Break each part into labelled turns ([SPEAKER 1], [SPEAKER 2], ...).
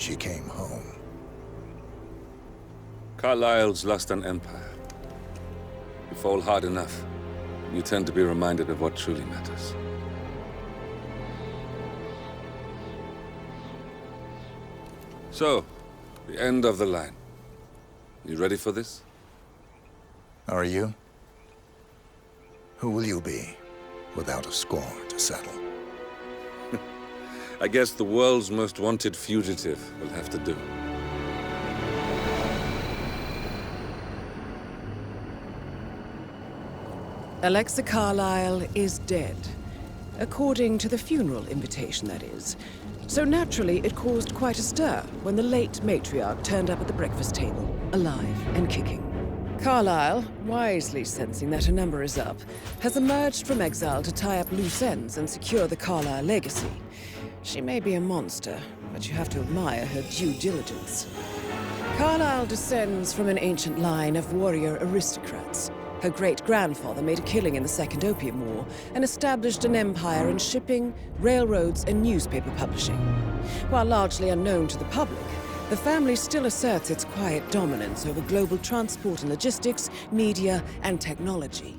[SPEAKER 1] she came home.
[SPEAKER 2] Carlyle's lost an empire. You fall hard enough, you tend to be reminded of what truly matters. So, the end of the line. You ready for this?
[SPEAKER 1] Are you? Who will you be, without a score to settle?
[SPEAKER 2] I guess the world's most wanted fugitive will have to do.
[SPEAKER 3] Alexa Carlyle is dead. According to the funeral invitation, that is. So naturally, it caused quite a stir when the late matriarch turned up at the breakfast table, alive and kicking. Carlyle, wisely sensing that her number is up, has emerged from exile to tie up loose ends and secure the Carlyle legacy. She may be a monster, but you have to admire her due diligence. Carlyle descends from an ancient line of warrior aristocrats. Her great-grandfather made a killing in the Second Opium War and established an empire in shipping, railroads, and newspaper publishing. While largely unknown to the public, the family still asserts its quiet dominance over global transport and logistics, media, and technology.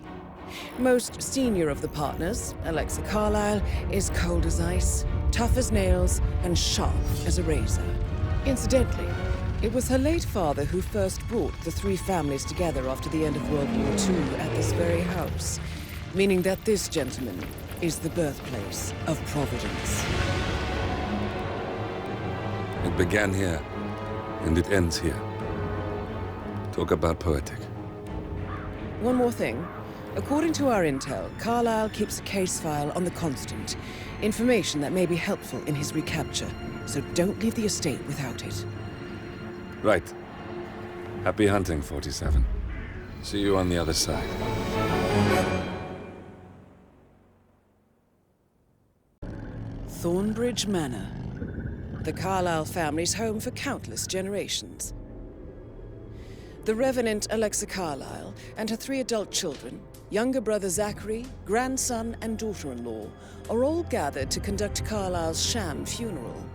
[SPEAKER 3] Most senior of the partners, Alexa Carlyle, is cold as ice, tough as nails, and sharp as a razor. Incidentally, it was her late father who first brought the three families together after the end of World War II at this very house, meaning that this gentleman is the birthplace of Providence.
[SPEAKER 2] It began here, and it ends here. Talk about poetic.
[SPEAKER 3] One more thing. According to our intel, Carlyle keeps a case file on the Constant. Information that may be helpful in his recapture, so don't leave the estate without it.
[SPEAKER 2] Right. Happy hunting, 47. See you on the other side.
[SPEAKER 3] Thornbridge Manor. The Carlyle family's home for countless generations. The Revenant Alexa Carlyle and her three adult children, younger brother Zachary, grandson, and daughter-in-law, are all gathered to conduct Carlyle's sham funeral.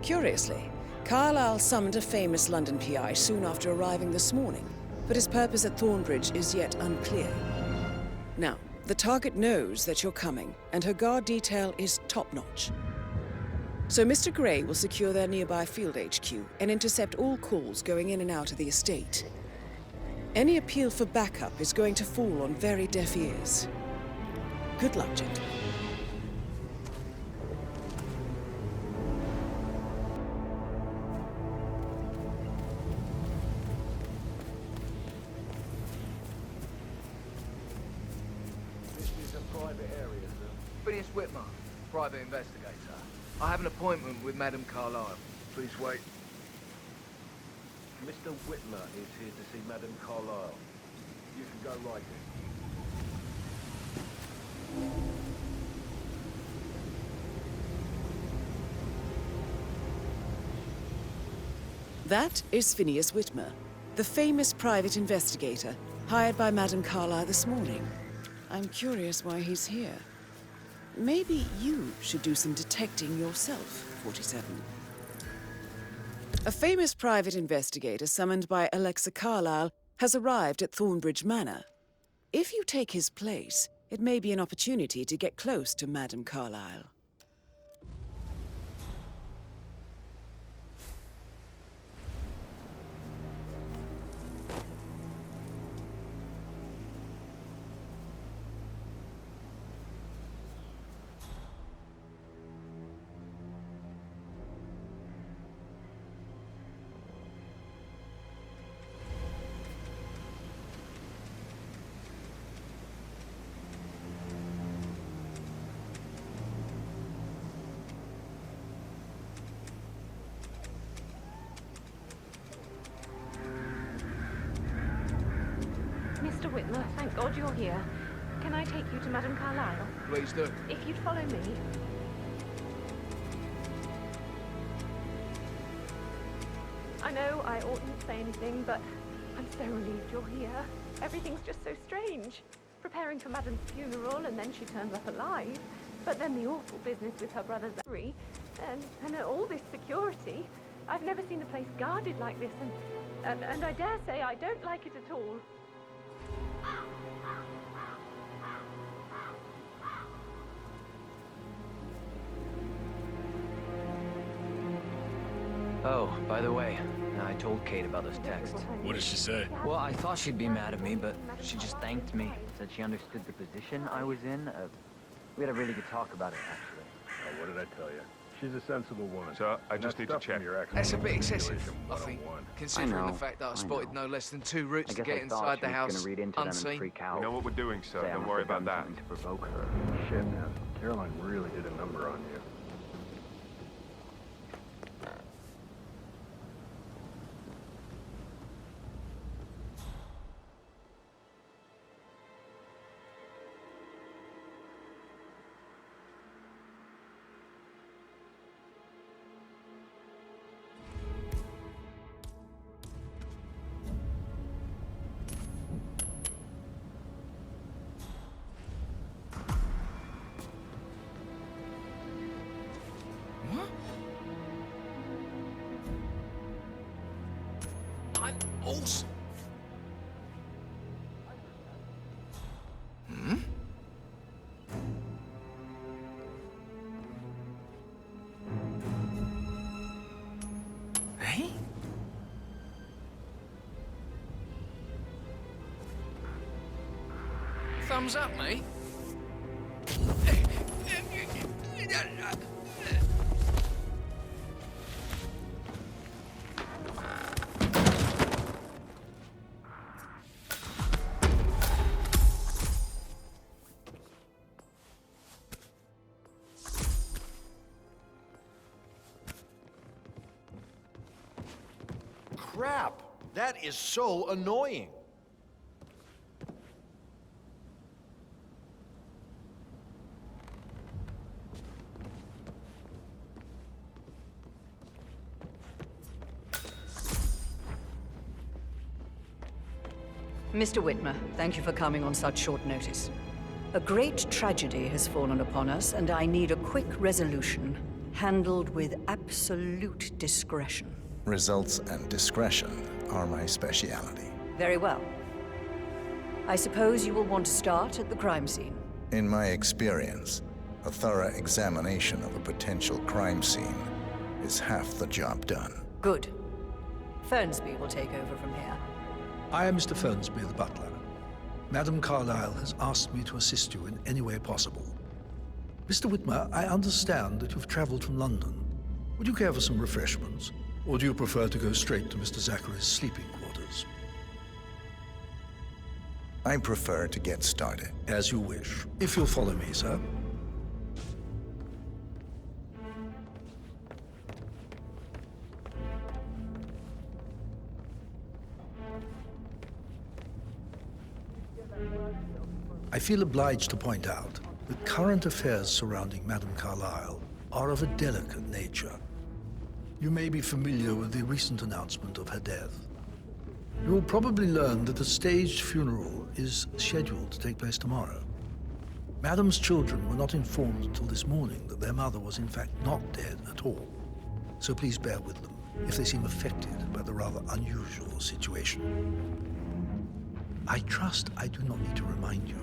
[SPEAKER 3] Curiously, Carlyle summoned a famous London PI soon after arriving this morning, but his purpose at Thornbridge is yet unclear. Now, the target knows that you're coming, and her guard detail is top-notch. So Mr. Gray will secure their nearby field HQ and intercept all calls going in and out of the estate. Any appeal for backup is going to fall on very deaf ears. Good luck, gentlemen.
[SPEAKER 4] This is a private area, sir. Phineas Whitmer, private investigator. I have an appointment with Madame Carlyle. Please wait.
[SPEAKER 5] Mr. Whitmer is here to see Madame Carlyle. You can go right in.
[SPEAKER 3] That is Phineas Whitmer, the famous private investigator hired by Madame Carlyle this morning. I'm curious why he's here. Maybe you should do some detecting yourself, 47. A famous private investigator summoned by Alexa Carlyle has arrived at Thornbridge Manor. If you take his place, it may be an opportunity to get close to Madame Carlyle.
[SPEAKER 6] Mr. Whitmer, thank God you're here. Can I take you to Madame Carlyle?
[SPEAKER 4] Please do.
[SPEAKER 6] If you'd follow me. I know I oughtn't say anything, but I'm so relieved you're here. Everything's just so strange. Preparing for Madame's funeral, and then she turns up alive. But then the awful business with her brother Zachary. And all this security. I've never seen the place guarded like this, and I dare say I don't like it at all.
[SPEAKER 4] Oh, by the way, I told Kate about those texts.
[SPEAKER 7] What did she say?
[SPEAKER 4] Well, I thought she'd be mad at me, but she just thanked me. Said she understood the position I was in. We had a really good talk about it, actually.
[SPEAKER 5] Oh, what did I tell you? She's a sensible woman.
[SPEAKER 8] So, I just need to check.
[SPEAKER 4] That's a bit excessive, I think, considering the fact that I spotted no less than 2 routes to get inside the house unseen.
[SPEAKER 8] We know what we're doing, so don't worry about that.
[SPEAKER 4] To provoke her.
[SPEAKER 5] Shit, man. Caroline really did a number on you.
[SPEAKER 4] I'm awesome. Hey? Thumbs up, mate.
[SPEAKER 9] Crap! That is so annoying.
[SPEAKER 10] Mr. Whitmer, thank you for coming on such short notice. A great tragedy has fallen upon us, and I need a quick resolution, handled with absolute discretion.
[SPEAKER 1] Results and discretion are my speciality.
[SPEAKER 10] Very well. I suppose you will want to start at the crime scene.
[SPEAKER 1] In my experience, a thorough examination of a potential crime scene is half the job done.
[SPEAKER 10] Good. Fernsby will take over from here.
[SPEAKER 11] I am Mr. Fernsby, the butler. Madame Carlyle has asked me to assist you in any way possible. Mr. Whitmer, I understand that you've traveled from London. Would you care for some refreshments? Or do you prefer to go straight to Mr. Zachary's sleeping quarters?
[SPEAKER 1] I prefer to get started.
[SPEAKER 11] As you wish. If you'll follow me, sir. I feel obliged to point out that current affairs surrounding Madame Carlyle are of a delicate nature. You may be familiar with the recent announcement of her death. You will probably learn that a staged funeral is scheduled to take place tomorrow. Madame's children were not informed until this morning that their mother was in fact not dead at all. So please bear with them if they seem affected by the rather unusual situation. I trust I do not need to remind you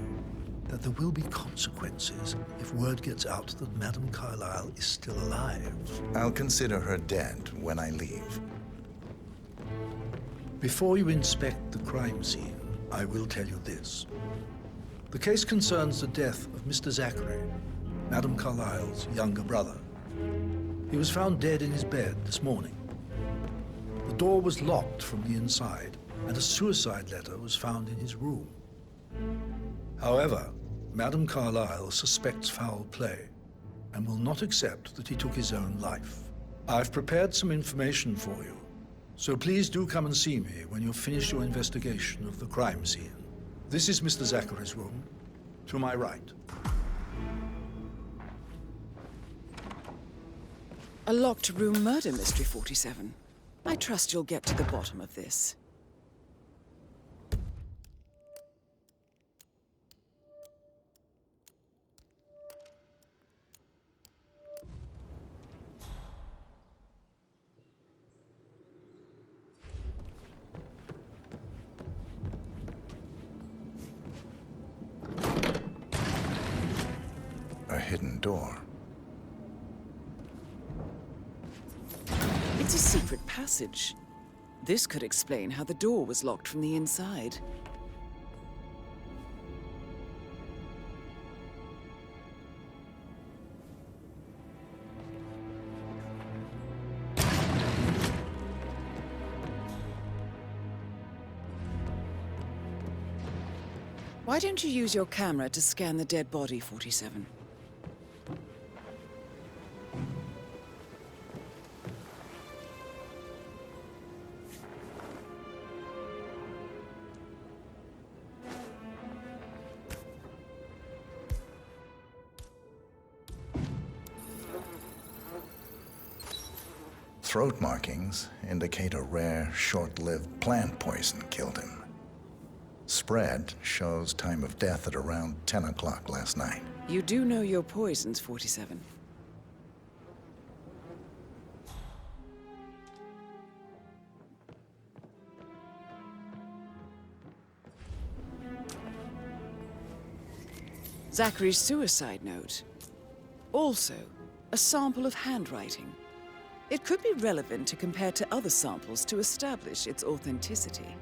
[SPEAKER 11] that there will be consequences if word gets out that Madame Carlyle is still alive.
[SPEAKER 1] I'll consider her dead when I leave.
[SPEAKER 11] Before you inspect the crime scene, I will tell you this. The case concerns the death of Mr. Zachary, Madame Carlyle's younger brother. He was found dead in his bed this morning. The door was locked from the inside, and a suicide letter was found in his room. However, Madame Carlyle suspects foul play and will not accept that he took his own life. I've prepared some information for you, so please do come and see me when you've finished your investigation of the crime scene. This is Mr. Zachary's room, to my right.
[SPEAKER 3] A locked room murder mystery, 47. I trust you'll get to the bottom of this.
[SPEAKER 1] hidden door.
[SPEAKER 3] It's a secret passage. This could explain how the door was locked from the inside. Why don't you use your camera to scan the dead body, 47?
[SPEAKER 1] Throat markings indicate a rare, short-lived plant poison killed him. Spread shows time of death at around 10 o'clock last night.
[SPEAKER 3] You do know your poisons, 47. Zachary's suicide note. Also, a sample of handwriting. It could be relevant to compare to other samples to establish its authenticity.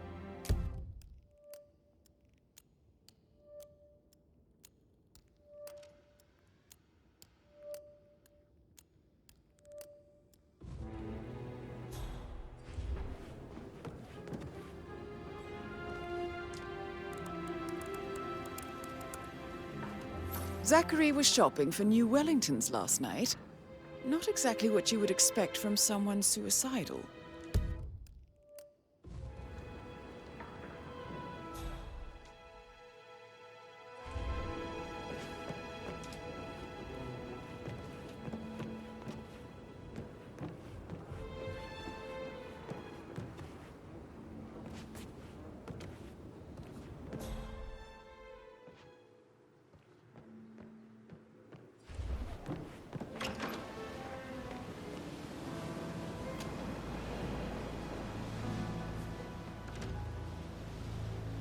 [SPEAKER 3] Zachary was shopping for new Wellingtons last night. Not exactly what you would expect from someone suicidal.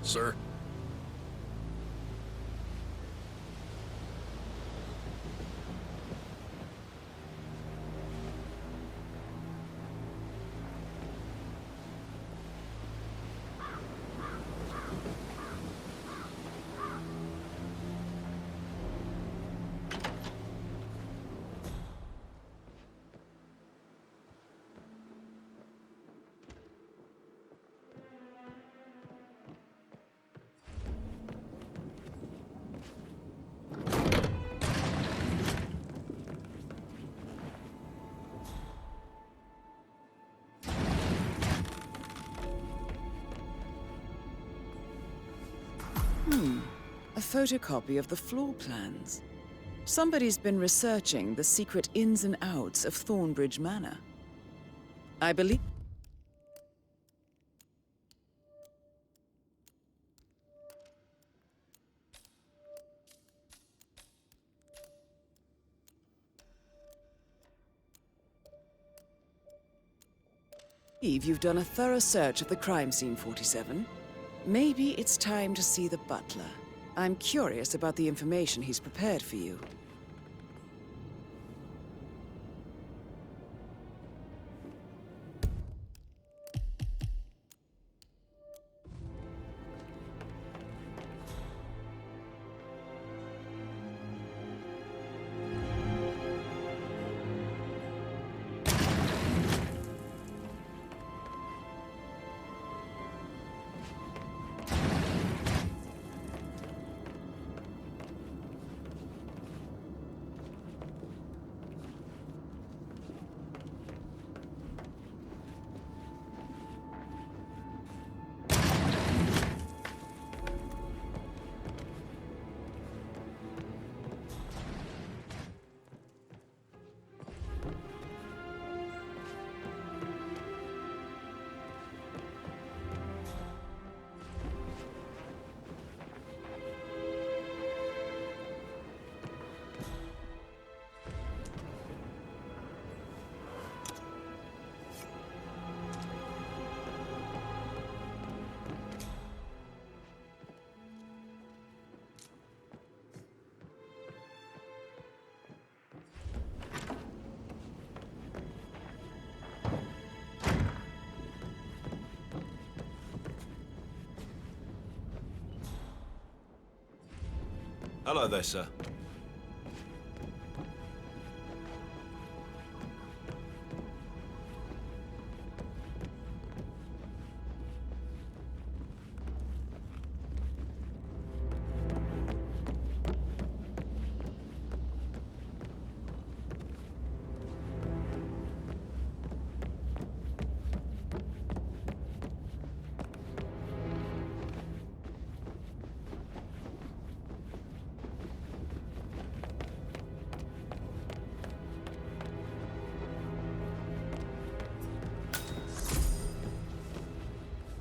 [SPEAKER 11] Sir?
[SPEAKER 3] A photocopy of the floor plans. Somebody's been researching the secret ins and outs of Thornbridge Manor. I believe... You've done a thorough search of the crime scene, 47. Maybe it's time to see the butler. I'm curious about the information he's prepared for you.
[SPEAKER 9] Hello there, sir.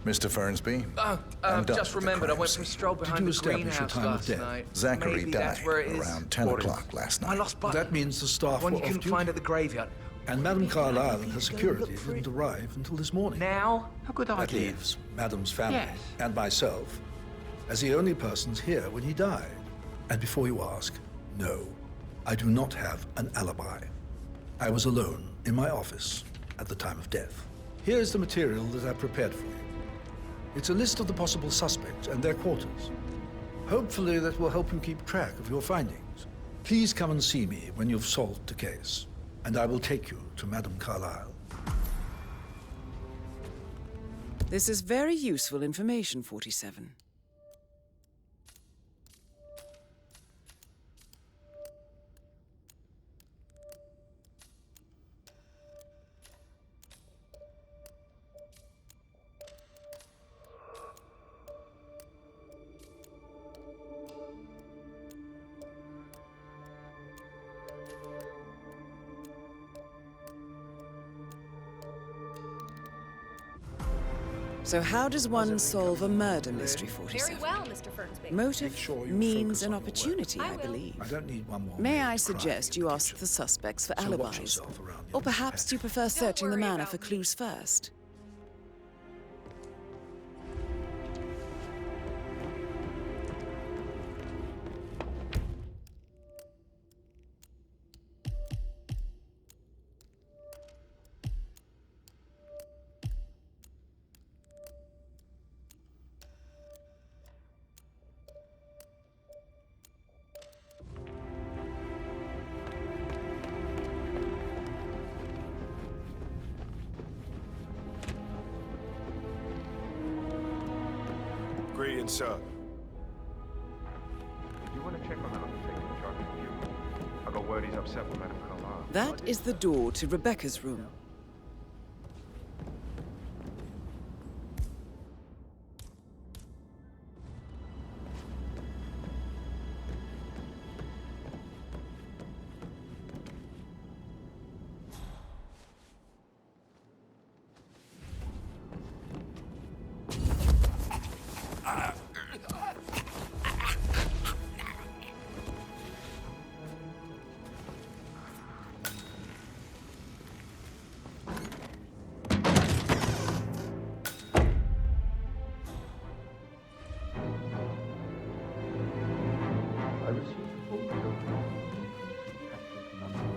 [SPEAKER 1] Mr. Fernsby? I'm done
[SPEAKER 4] just
[SPEAKER 1] with the
[SPEAKER 4] remembered I
[SPEAKER 1] crime
[SPEAKER 4] went for a
[SPEAKER 1] scene.
[SPEAKER 4] stroll behind
[SPEAKER 11] you
[SPEAKER 4] the
[SPEAKER 11] establish your
[SPEAKER 4] greenhouse
[SPEAKER 11] time of
[SPEAKER 4] last
[SPEAKER 11] death?
[SPEAKER 4] night.
[SPEAKER 1] Zachary
[SPEAKER 4] Maybe
[SPEAKER 1] died
[SPEAKER 4] that's where it is.
[SPEAKER 1] around 10 o'clock last
[SPEAKER 4] My
[SPEAKER 1] night.
[SPEAKER 4] lost button.
[SPEAKER 11] That means the staff
[SPEAKER 4] One
[SPEAKER 11] were
[SPEAKER 4] you
[SPEAKER 11] off
[SPEAKER 4] couldn't
[SPEAKER 11] duty.
[SPEAKER 4] find at the graveyard.
[SPEAKER 11] And Madame Carlyle and her security didn't arrive until this morning.
[SPEAKER 4] Now?
[SPEAKER 5] A good
[SPEAKER 11] That
[SPEAKER 5] idea.
[SPEAKER 11] leaves Madame's family
[SPEAKER 5] Yes.
[SPEAKER 11] and myself as the only persons here when he died. And before you ask, no, I do not have an alibi. I was alone in my office at the time of death. Here is the material that I prepared for you. It's a list of the possible suspects and their quarters. Hopefully that will help you keep track of your findings. Please come and see me when you've solved the case, and I will take you to Madame Carlyle.
[SPEAKER 3] This is very useful information, 47. So how does one solve a murder mystery, 47?
[SPEAKER 6] Very well, Mr. Fernsby.
[SPEAKER 3] Motive
[SPEAKER 11] Make sure you
[SPEAKER 3] means
[SPEAKER 11] focus
[SPEAKER 3] an
[SPEAKER 11] on your work.
[SPEAKER 3] opportunity,
[SPEAKER 6] I
[SPEAKER 3] I
[SPEAKER 6] will.
[SPEAKER 3] believe.
[SPEAKER 11] I don't need one more.
[SPEAKER 3] May
[SPEAKER 11] maid
[SPEAKER 3] I
[SPEAKER 11] crying
[SPEAKER 3] suggest
[SPEAKER 11] in
[SPEAKER 3] you
[SPEAKER 11] the
[SPEAKER 3] ask
[SPEAKER 11] kitchen.
[SPEAKER 3] the suspects for
[SPEAKER 11] So watch
[SPEAKER 3] alibis?
[SPEAKER 11] yourself around
[SPEAKER 3] Or
[SPEAKER 11] your
[SPEAKER 3] perhaps do you
[SPEAKER 11] patch.
[SPEAKER 3] prefer searching the
[SPEAKER 6] worry
[SPEAKER 3] manor
[SPEAKER 6] about
[SPEAKER 3] for
[SPEAKER 6] me.
[SPEAKER 3] clues first?
[SPEAKER 8] Greetings, sir. Do you want to check on that undertaker in charge of you? I got word he's upset with Madame Carlyle.
[SPEAKER 3] That is the door to Rebecca's room.
[SPEAKER 5] I received a phone call from Patrick London.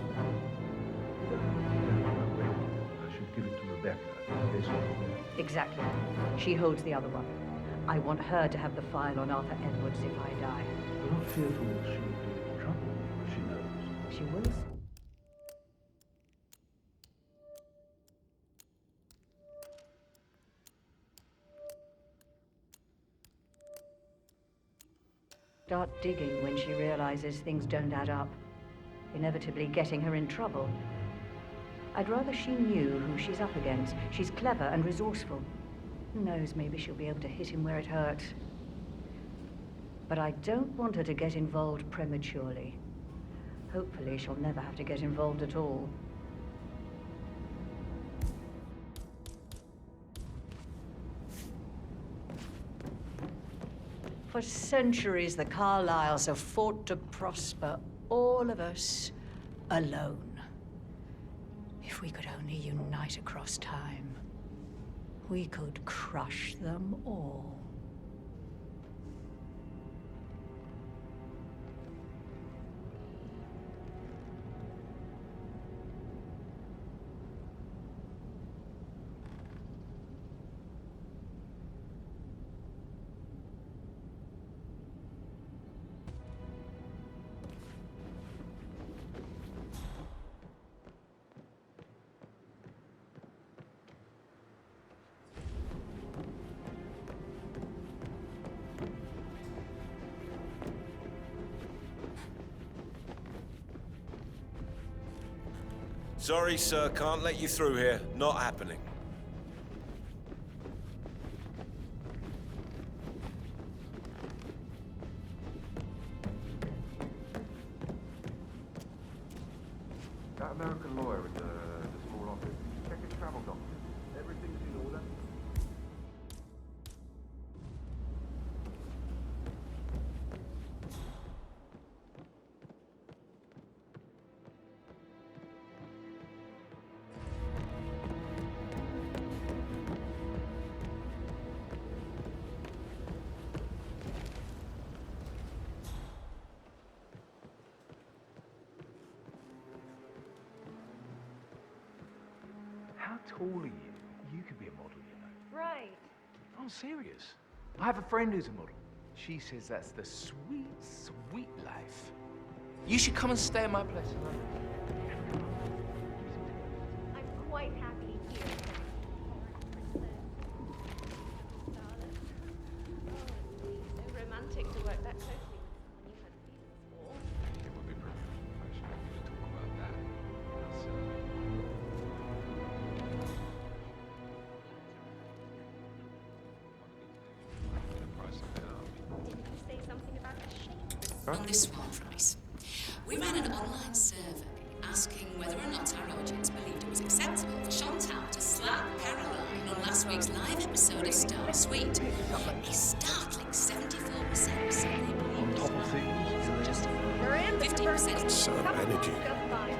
[SPEAKER 5] I should give it to Rebecca in case of
[SPEAKER 10] Exactly. She holds the other one. I want her to have the file on Arthur Edwards if I die.
[SPEAKER 5] You're not fearful that she will be in trouble if she knows.
[SPEAKER 10] She will. Start digging when she realizes things don't add up, inevitably getting her in trouble. I'd rather she knew who she's up against. She's clever and resourceful. Who knows, maybe she'll be able to hit him where it hurts. But I don't want her to get involved prematurely. Hopefully she'll never have to get involved at all. For centuries, the Carlyles have fought to prosper, all of us alone. If we could only unite across time, we could crush them all.
[SPEAKER 9] Sorry, sir, can't let you through here. Not happening.
[SPEAKER 8] That American lawyer in the small office. Check his travel documents. Everything's in order.
[SPEAKER 4] How tall are you? You could be a model, you know.
[SPEAKER 6] Right.
[SPEAKER 4] I'm serious. I have a friend who's a model. She says that's the sweet, sweet life. You should come and stay at my place in London.
[SPEAKER 6] I'm quite happy here. So romantic to work that closely with someone you had feelings for.
[SPEAKER 8] It would be pretty unprofessional of you to talk about that.
[SPEAKER 6] Didn't you say something about a shape?
[SPEAKER 7] On this one, Price, we ran an online survey asking whether or not our audience believed it was acceptable for Chantal to slap Caroline on last week's live episode of Star Suite. A startling 74% said they believed it was justified. 50%
[SPEAKER 11] So energy.
[SPEAKER 6] Just fine.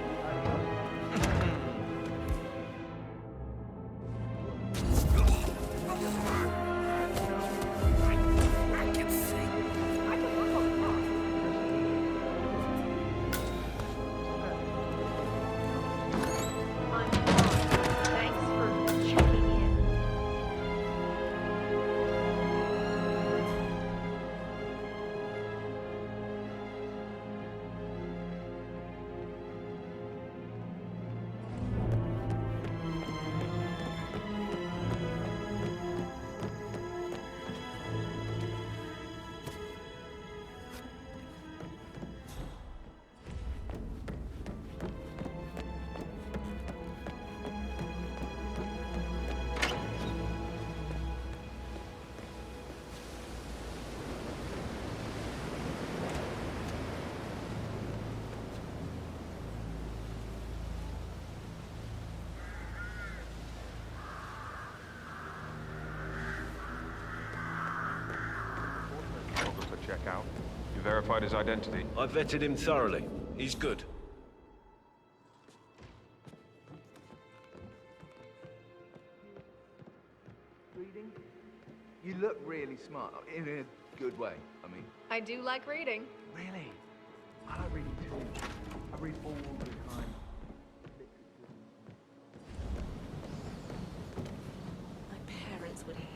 [SPEAKER 6] I'm fine. Thanks for checking in.
[SPEAKER 8] Photographer check out. You verified his identity.
[SPEAKER 9] I vetted him thoroughly. He's good.
[SPEAKER 4] Reading? You look really smart. In a good way, I mean.
[SPEAKER 6] I do like reading.
[SPEAKER 4] Really? I like reading too. I read all the time.
[SPEAKER 6] My parents would hate.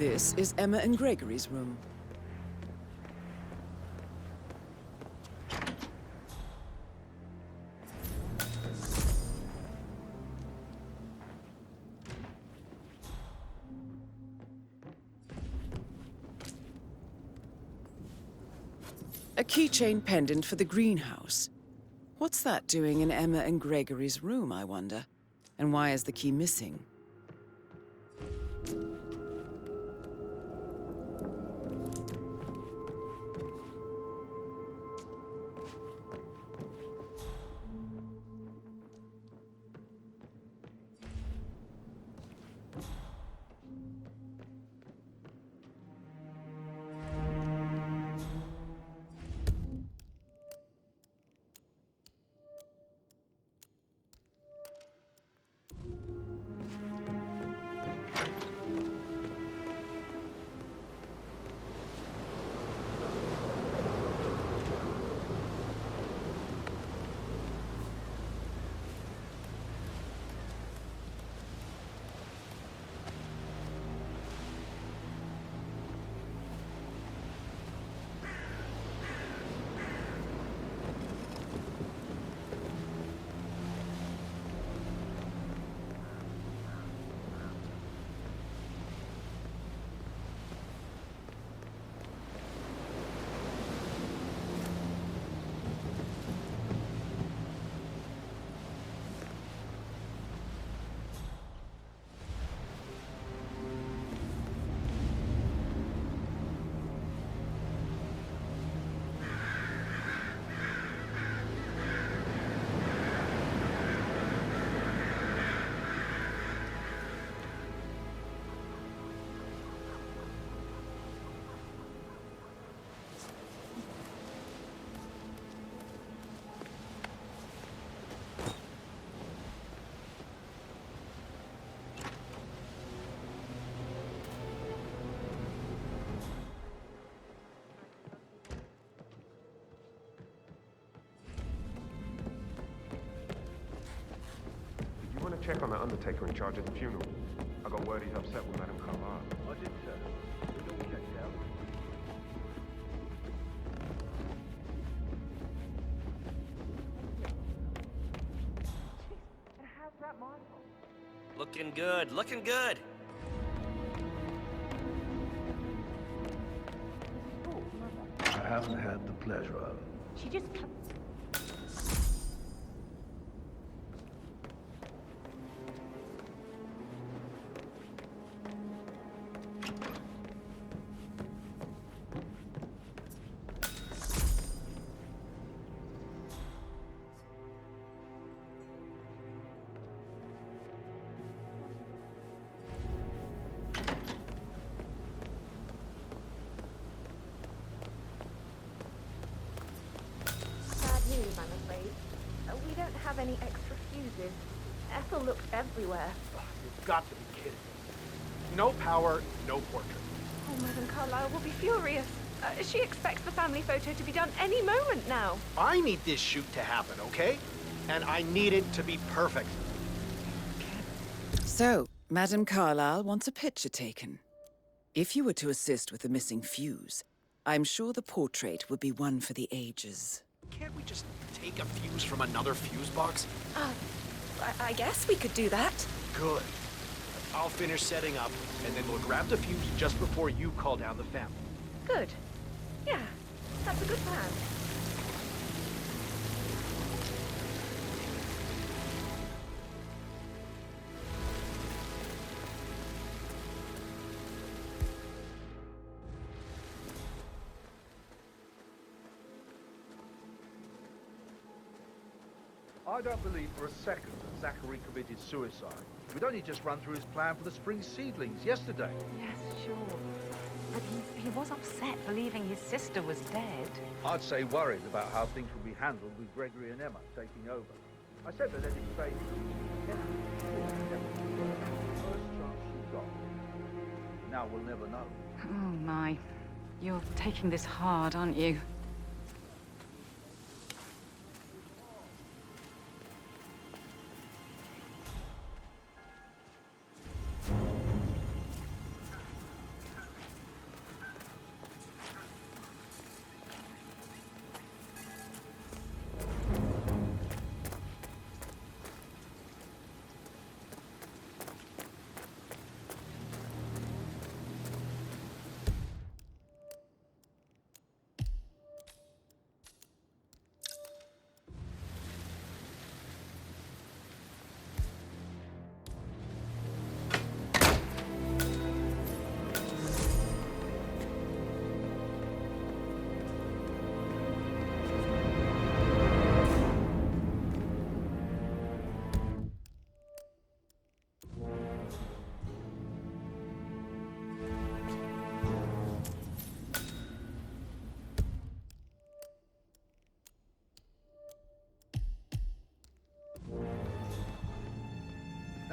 [SPEAKER 3] This is Emma and Gregory's room. A keychain pendant for the greenhouse. What's that doing in Emma and Gregory's room, I wonder? And why is the key missing?
[SPEAKER 8] You want to check on that undertaker in charge of the funeral? I got word he's upset with Madame Carlyle.
[SPEAKER 5] I did, sir. We'll all check it out.
[SPEAKER 4] And how's that my fault?
[SPEAKER 9] Looking good, looking good.
[SPEAKER 11] I haven't had the pleasure of.
[SPEAKER 6] She just... news, I'm afraid. We don't have any extra fuses. Ethel looked everywhere.
[SPEAKER 5] You've got to be kidding me. No power, no portrait.
[SPEAKER 6] Oh, Madame Carlyle will be furious. She expects the family photo to be done any moment now.
[SPEAKER 5] I need this shoot to happen, okay? And I need it to be perfect.
[SPEAKER 3] So, Madame Carlyle wants a picture taken. If you were to assist with the missing fuse, I'm sure the portrait would be one for the ages.
[SPEAKER 5] Can't we just take a fuse from another fuse box?
[SPEAKER 6] I guess we could do that.
[SPEAKER 5] Good. I'll finish setting up, and then we'll grab the fuse just before you call down the family.
[SPEAKER 6] Good. Yeah, that's a good plan.
[SPEAKER 12] I don't believe for a second that Zachary committed suicide. We'd only just run through his plan for the spring seedlings yesterday.
[SPEAKER 13] Yes, sure. But he was upset believing his sister was dead.
[SPEAKER 12] I'd say worried about how things would be handled with Gregory and Emma taking over. I said to let him stay. First chance we got. Now we'll never know.
[SPEAKER 13] Oh my. You're taking this hard, aren't you?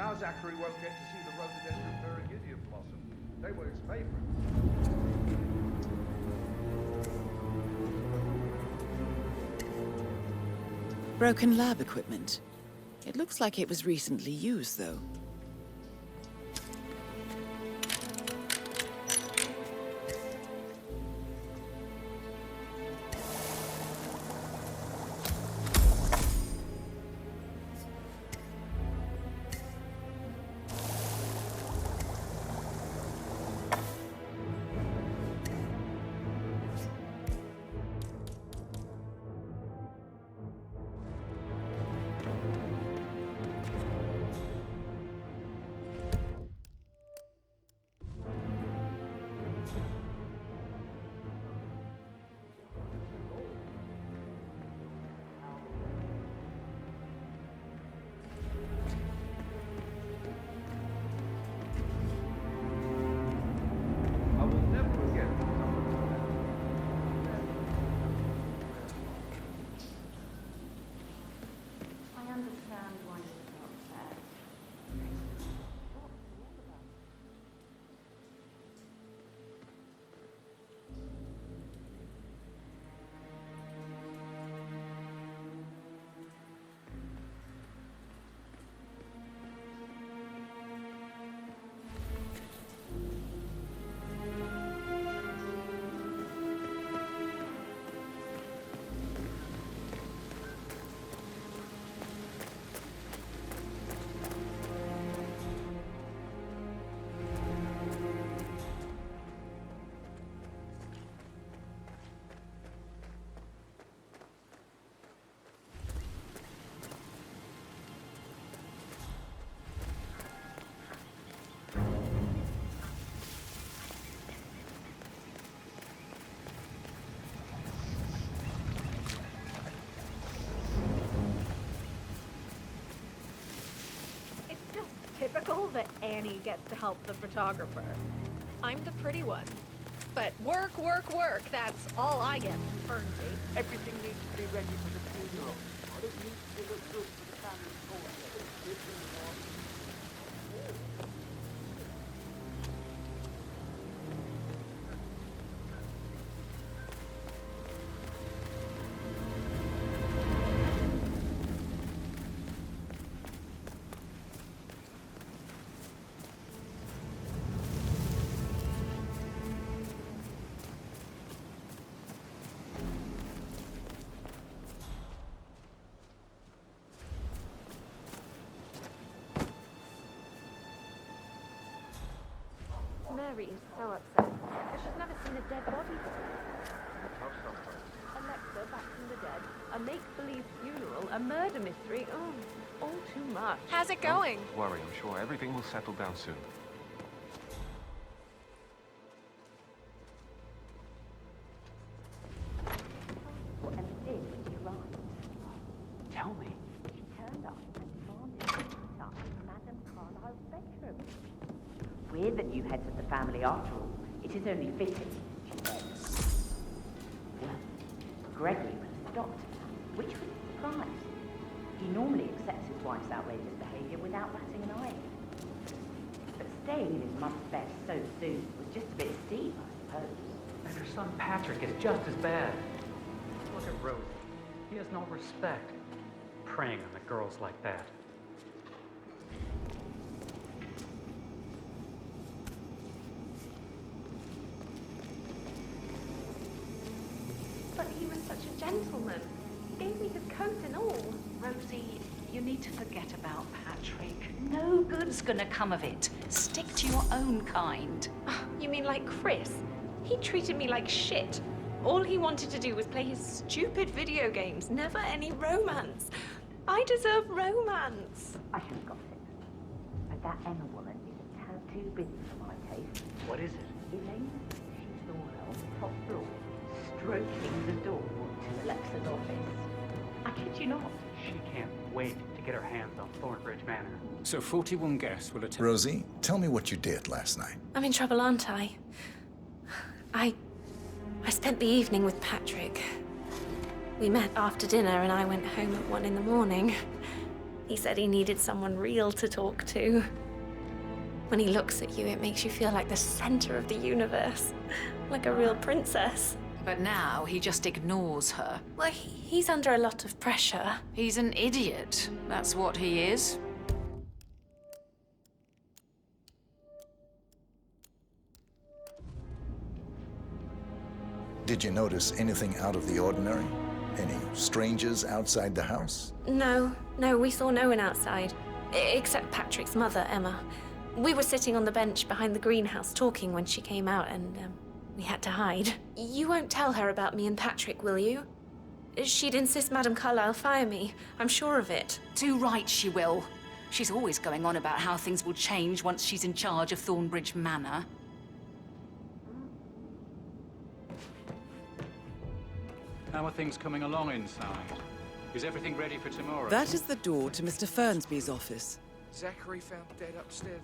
[SPEAKER 12] Now Zachary won't get to see the rhododendron periginium blossom. They were his favorite.
[SPEAKER 3] Broken lab equipment. It looks like it was recently used, though.
[SPEAKER 6] Typical that Annie gets to help the photographer. I'm the pretty one. But work, work, work. That's all I get from Fernsey.
[SPEAKER 4] Everything needs to be ready for the funeral. It needs to look good for the family's
[SPEAKER 6] Mary is so upset. She's never seen a dead body before. Alexa back from the dead, a make-believe funeral, a murder mystery. Oh, all too much.
[SPEAKER 13] How's it going?
[SPEAKER 8] Don't worry, I'm sure everything will settle down soon.
[SPEAKER 4] Tell me.
[SPEAKER 14] She turned up and demanded to touch Madame Carlyle's bedroom. We're the new heads of the family after all. It is only fitting, she said. Well, Gregory was the doctor, which was a surprise. He normally accepts his wife's outrageous behaviour without batting an eye. But staying in his mother's bed so soon was just a bit steep, I suppose.
[SPEAKER 4] And her son Patrick is just as bad. Look at Rosie. He has no respect. Preying on the girls like that.
[SPEAKER 6] But he was such a gentleman. Gave me his coat and all.
[SPEAKER 7] Rosie, you need to forget about Patrick. No good's gonna come of it. Stick to your own kind.
[SPEAKER 6] You mean like Chris? He treated me like shit. All he wanted to do was play his stupid video games, never any romance. I deserve romance.
[SPEAKER 14] I should have got it. But that Emma woman is a tad too busy for my taste.
[SPEAKER 4] What is it?
[SPEAKER 14] Elaine, she saw her on the top floor, stroking the door to Alexa's office. I kid you not.
[SPEAKER 4] She can't wait to get her hands on Thornbridge Manor.
[SPEAKER 15] So 41 guests will attend.
[SPEAKER 1] Rosie, tell me what you did last night.
[SPEAKER 6] I'm in trouble, aren't I? I spent the evening with Patrick. We met after dinner and I went home at 1 in the morning. He said he needed someone real to talk to. When he looks at you, it makes you feel like the center of the universe, like a real princess.
[SPEAKER 7] But now he just ignores her.
[SPEAKER 6] Well, he's under a lot of pressure.
[SPEAKER 7] He's an idiot. That's what he is.
[SPEAKER 1] Did you notice anything out of the ordinary? Any strangers outside the house?
[SPEAKER 6] No, we saw no one outside. Except Patrick's mother, Emma. We were sitting on the bench behind the greenhouse talking when she came out, and we had to hide. You won't tell her about me and Patrick, will you? She'd insist Madame Carlyle fire me. I'm sure of it.
[SPEAKER 7] Too right she will. She's always going on about how things will change once she's in charge of Thornbridge Manor.
[SPEAKER 15] How are things coming along inside? Is everything ready for tomorrow?
[SPEAKER 3] That is the door to Mr. Fernsby's office.
[SPEAKER 4] Zachary found dead upstairs.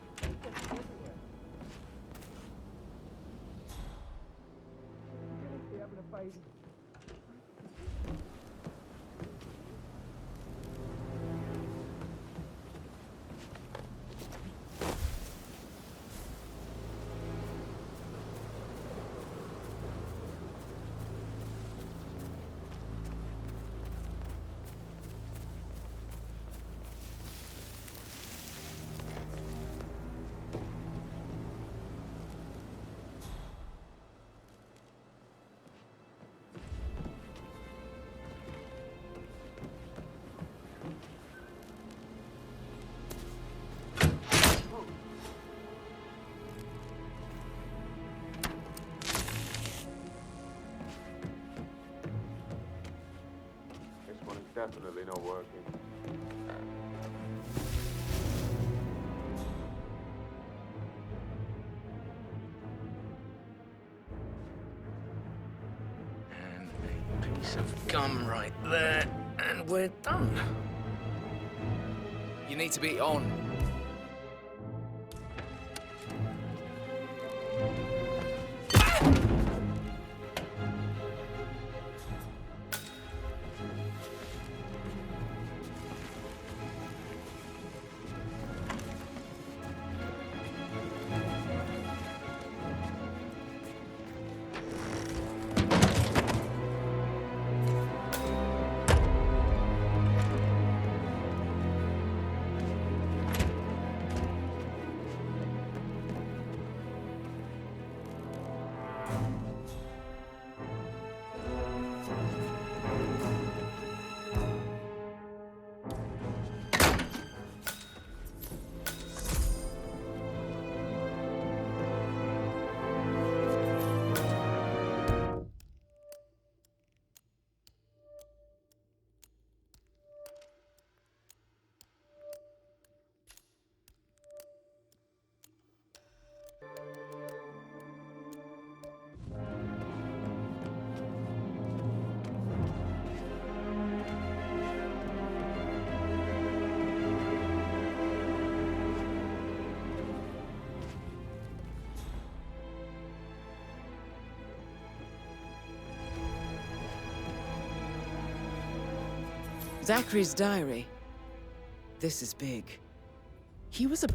[SPEAKER 8] Definitely not working.
[SPEAKER 4] And a piece of gum right there, and we're done. You need to be on.
[SPEAKER 3] Zachary's diary. This is big. He was a...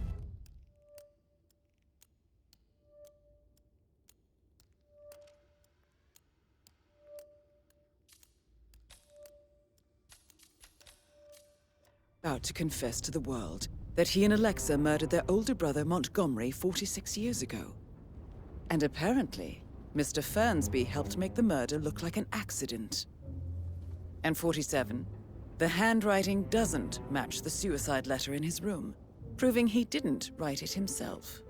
[SPEAKER 3] about to confess to the world that he and Alexa murdered their older brother Montgomery 46 years ago. And apparently, Mr. Fernsby helped make the murder look like an accident. And 47, the handwriting doesn't match the suicide letter in his room, proving he didn't write it himself.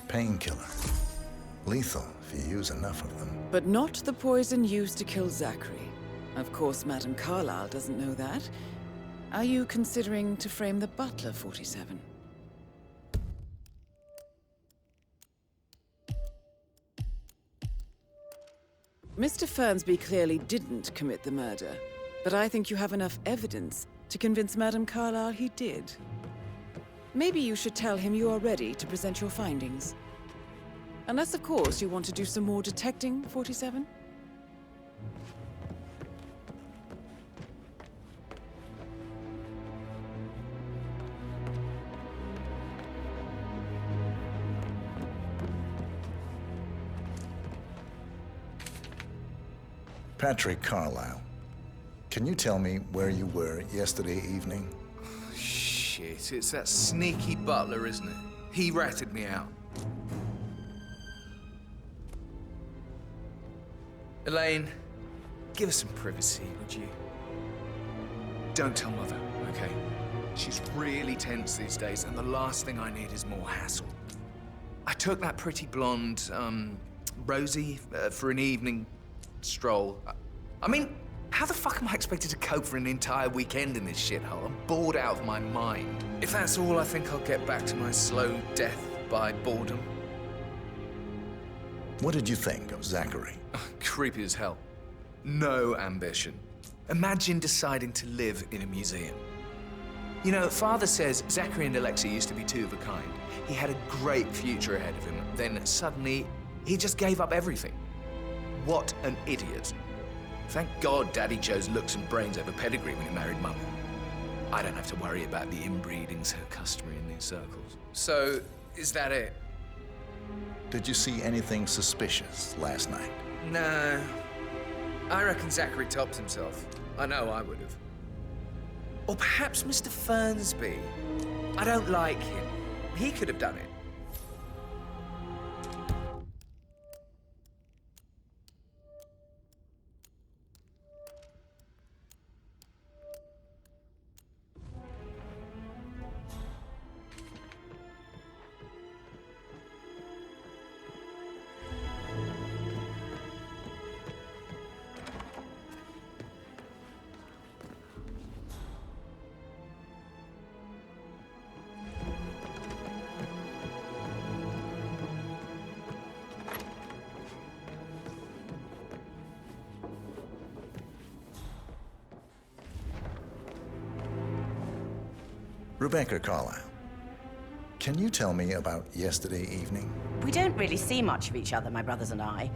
[SPEAKER 1] Painkiller. Lethal if you use enough of them.
[SPEAKER 3] But not the poison used to kill Zachary. Of course, Madame Carlyle doesn't know that. Are you considering to frame the butler, 47? Mr. Fernsby clearly didn't commit the murder, but I think you have enough evidence to convince Madame Carlyle he did. Maybe you should tell him you are ready to present your findings. Unless, of course, you want to do some more detecting, 47?
[SPEAKER 1] Patrick Carlyle, can you tell me where you were yesterday evening?
[SPEAKER 4] Shit, it's that sneaky butler, isn't it? He ratted me out. Elaine, give us some privacy, would you? Don't tell Mother, okay? She's really tense these days, and the last thing I need is more hassle. I took that pretty blonde, Rosie, for an evening stroll. I mean, how the fuck am I expected to cope for an entire weekend in this shithole? I'm bored out of my mind. If that's all, I think I'll get back to my slow death by boredom.
[SPEAKER 1] What did you think of Zachary?
[SPEAKER 4] Creepy as hell. No ambition. Imagine deciding to live in a museum. You know, Father says Zachary and Alexia used to be two of a kind. He had a great future ahead of him. Then suddenly, he just gave up everything. What an idiot. Thank God Daddy chose looks and brains over pedigree when he married Mum. I don't have to worry about the inbreeding so customary in these circles. So, is that it?
[SPEAKER 1] Did you see anything suspicious last night?
[SPEAKER 4] No. I reckon Zachary topped himself. I know I would have. Or perhaps Mr. Fernsby. I don't like him. He could have done it.
[SPEAKER 1] Rebecca Carlyle, can you tell me about yesterday evening?
[SPEAKER 14] We don't really see much of each other, my brothers and I.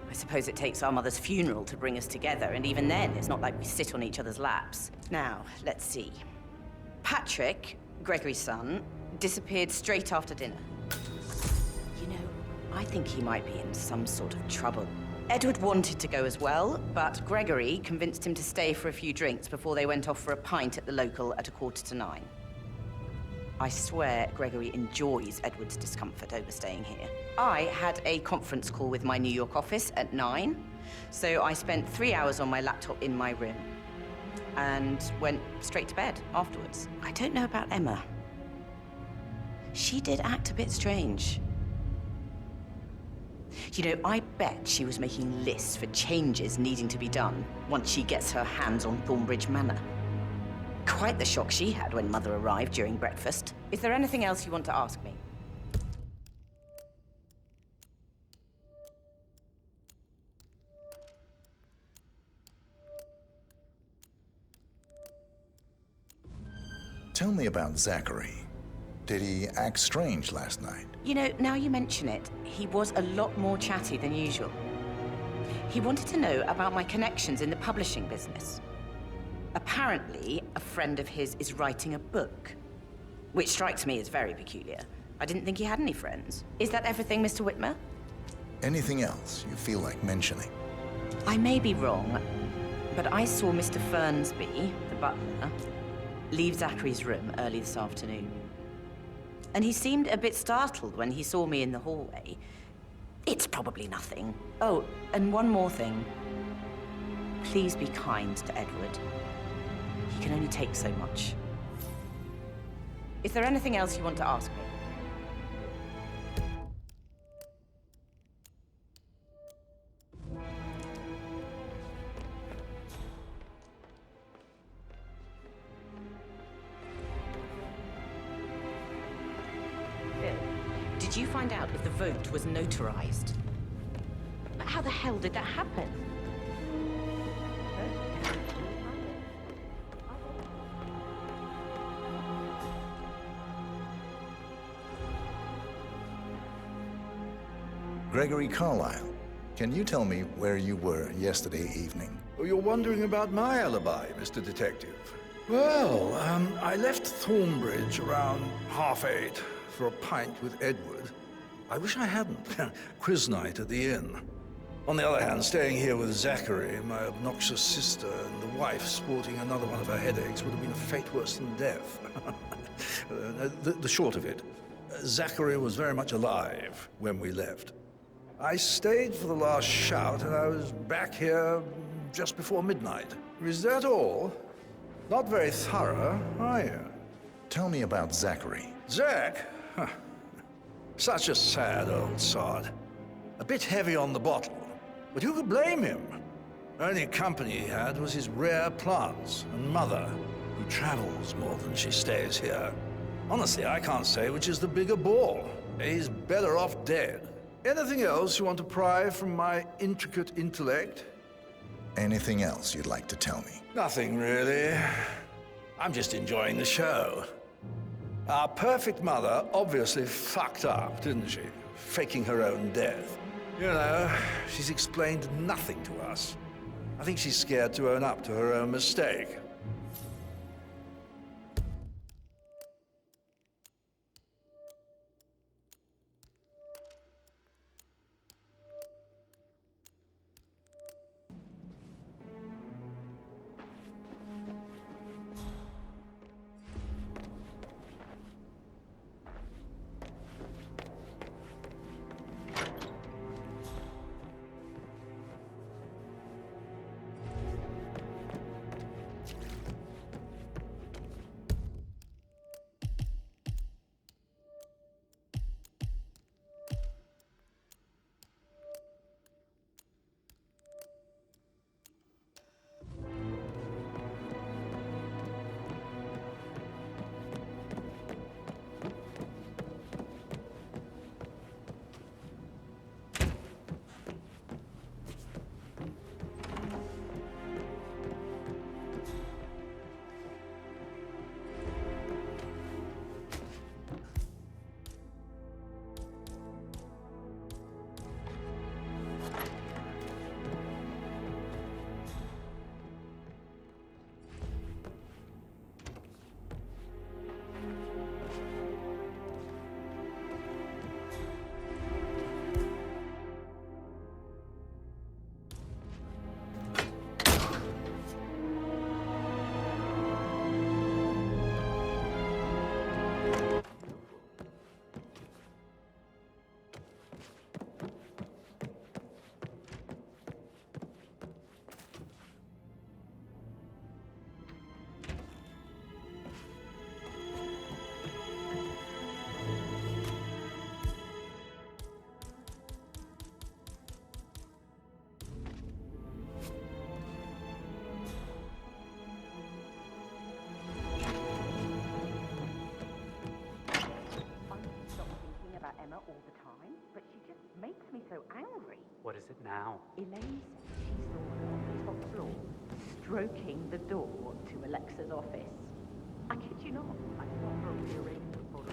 [SPEAKER 14] I suppose it takes our mother's funeral to bring us together, and even then, it's not like we sit on each other's laps. Now, let's see. Patrick, Gregory's son, disappeared straight after dinner. You know, I think he might be in some sort of trouble. Edward wanted to go as well, but Gregory convinced him to stay for a few drinks before they went off for a pint at the local at 8:45. I swear Gregory enjoys Edward's discomfort over staying here. I had a conference call with my New York office at 9, so I spent 3 hours on my laptop in my room and went straight to bed afterwards. I don't know about Emma. She did act a bit strange. You know, I bet she was making lists for changes needing to be done once she gets her hands on Thornbridge Manor. Quite the shock she had when Mother arrived during breakfast. Is there anything else you want to ask me?
[SPEAKER 1] Tell me about Zachary. Did he act strange last night?
[SPEAKER 14] You know, now you mention it, he was a lot more chatty than usual. He wanted to know about my connections in the publishing business. Apparently, a friend of his is writing a book, which strikes me as very peculiar. I didn't think he had any friends. Is that everything, Mr. Whitmer?
[SPEAKER 1] Anything else you feel like mentioning?
[SPEAKER 14] I may be wrong, but I saw Mr. Fernsby, the butler, leave Zachary's room early this afternoon. And he seemed a bit startled when he saw me in the hallway. It's probably nothing. Oh, and one more thing. Please be kind to Edward. He can only take so much. Is there anything else you want to ask me? you find out if the vote was notarized? But how the hell did that happen?
[SPEAKER 1] Gregory Carlyle, can you tell me where you were yesterday evening?
[SPEAKER 11] Oh, you're wondering about my alibi, Mr. Detective. Well, I left Thornbridge around 8:30 for a pint with Edward. I wish I hadn't. Quiz night at the inn. On the other hand, staying here with Zachary, my obnoxious sister, and the wife sporting another one of her headaches would have been a fate worse than death. The short of it, Zachary was very much alive when we left. I stayed for the last shout, and I was back here just before midnight. Is that all? Not very thorough, are you?
[SPEAKER 1] Tell me about Zachary.
[SPEAKER 11] Zach? Huh. Such a sad old sod. A bit heavy on the bottle, but who could blame him? Only company he had was his rare plants and mother, who travels more than she stays here. Honestly, I can't say which is the bigger bore. He's better off dead. Anything else you want to pry from my intricate intellect?
[SPEAKER 1] Anything else you'd like to tell me?
[SPEAKER 11] Nothing, really. I'm just enjoying the show. Our perfect mother obviously fucked up, didn't she? Faking her own death. You know, she's explained nothing to us. I think she's scared to own up to her own mistake.
[SPEAKER 14] Emma all the time, but she just makes me so angry.
[SPEAKER 15] What is it now?
[SPEAKER 14] Elaine said she saw her on the top floor, stroking the door to Alexa's office. I kid you not. I saw her rearrange the photo.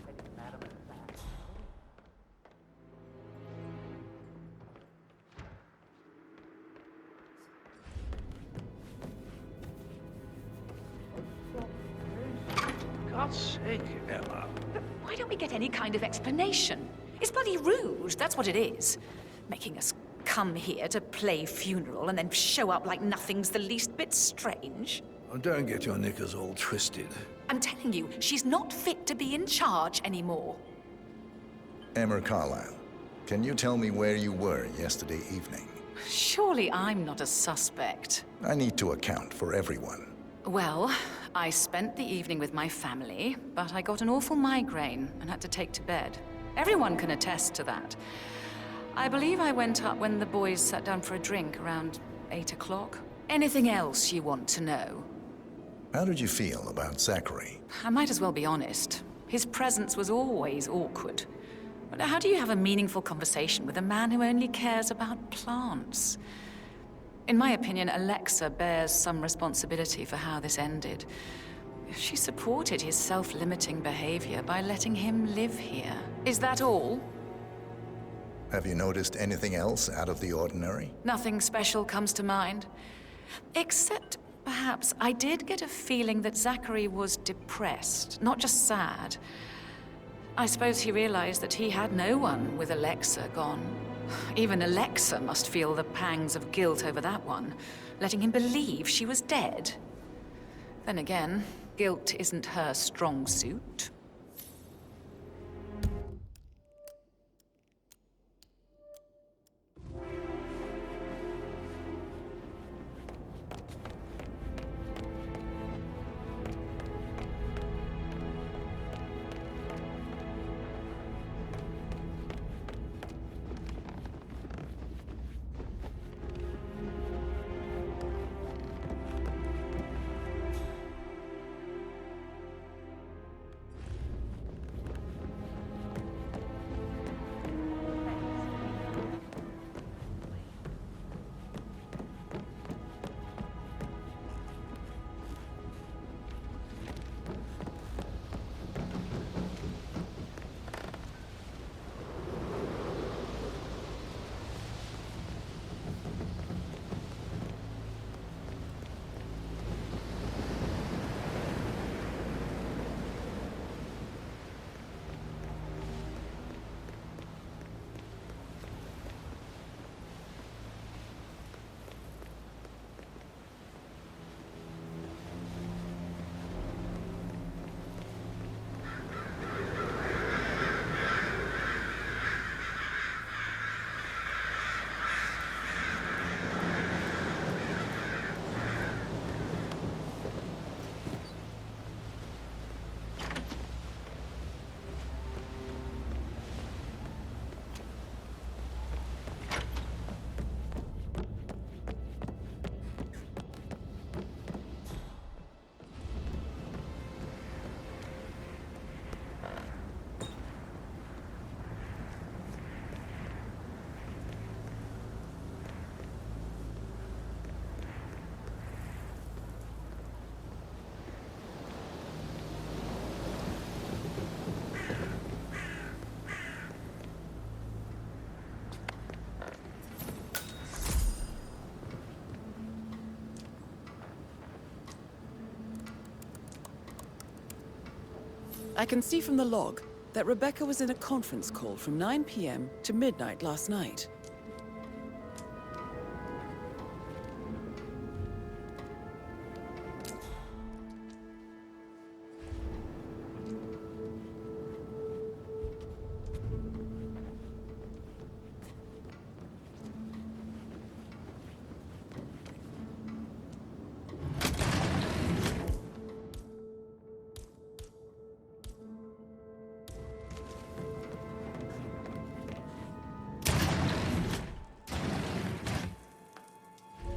[SPEAKER 14] Said it's Madam back.
[SPEAKER 11] God's sake, Emma.
[SPEAKER 13] Why don't we get any kind of explanation? It's bloody rude, that's what it is. Making us come here to play funeral and then show up like nothing's the least bit strange.
[SPEAKER 11] Oh, don't get your knickers all twisted.
[SPEAKER 13] I'm telling you, she's not fit to be in charge anymore.
[SPEAKER 1] Emma Carlyle, can you tell me where you were yesterday evening?
[SPEAKER 13] Surely I'm not a suspect.
[SPEAKER 1] I need to account for everyone.
[SPEAKER 13] Well, I spent the evening with my family, but I got an awful migraine and had to take to bed. Everyone can attest to that. I believe I went up when the boys sat down for a drink around 8 o'clock. Anything else you want to know?
[SPEAKER 1] How did you feel about Zachary?
[SPEAKER 13] I might as well be honest. His presence was always awkward. But how do you have a meaningful conversation with a man who only cares about plants? In my opinion, Alexa bears some responsibility for how this ended. She supported his self-limiting behavior by letting him live here. Is that all?
[SPEAKER 1] Have you noticed anything else out of the ordinary?
[SPEAKER 13] Nothing special comes to mind. Except, perhaps, I did get a feeling that Zachary was depressed, not just sad. I suppose he realized that he had no one with Alexa gone. Even Alexa must feel the pangs of guilt over that one, letting him believe she was dead. Then again, guilt isn't her strong suit.
[SPEAKER 3] I can see from the log that Rebecca was in a conference call from 9 p.m. to midnight last night.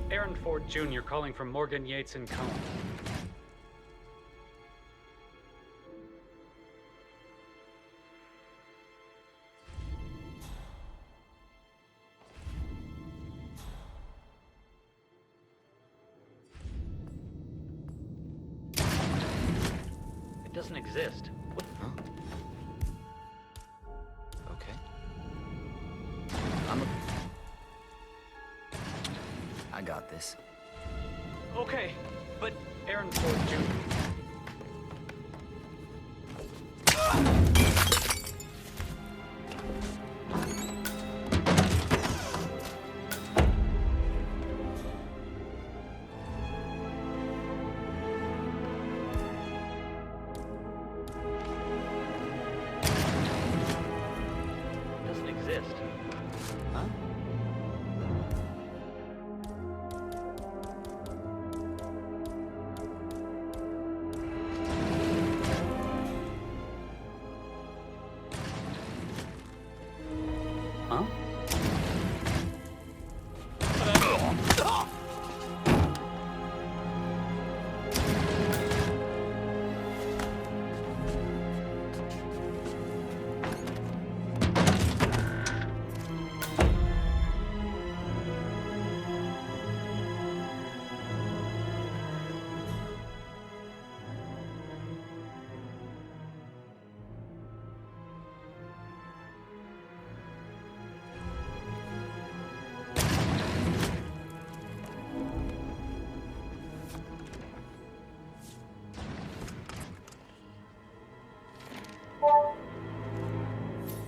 [SPEAKER 15] Aaron Ford Jr. calling from Morgan Yates and Cohn. It doesn't exist. What?
[SPEAKER 16] Huh? Okay. I got this.
[SPEAKER 15] Okay, but Aaron Ford Jr. Doesn't exist.
[SPEAKER 16] Huh?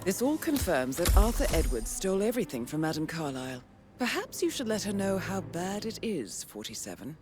[SPEAKER 3] This all confirms that Arthur Edwards stole everything from Madame Carlyle. Perhaps you should let her know how bad it is, 47.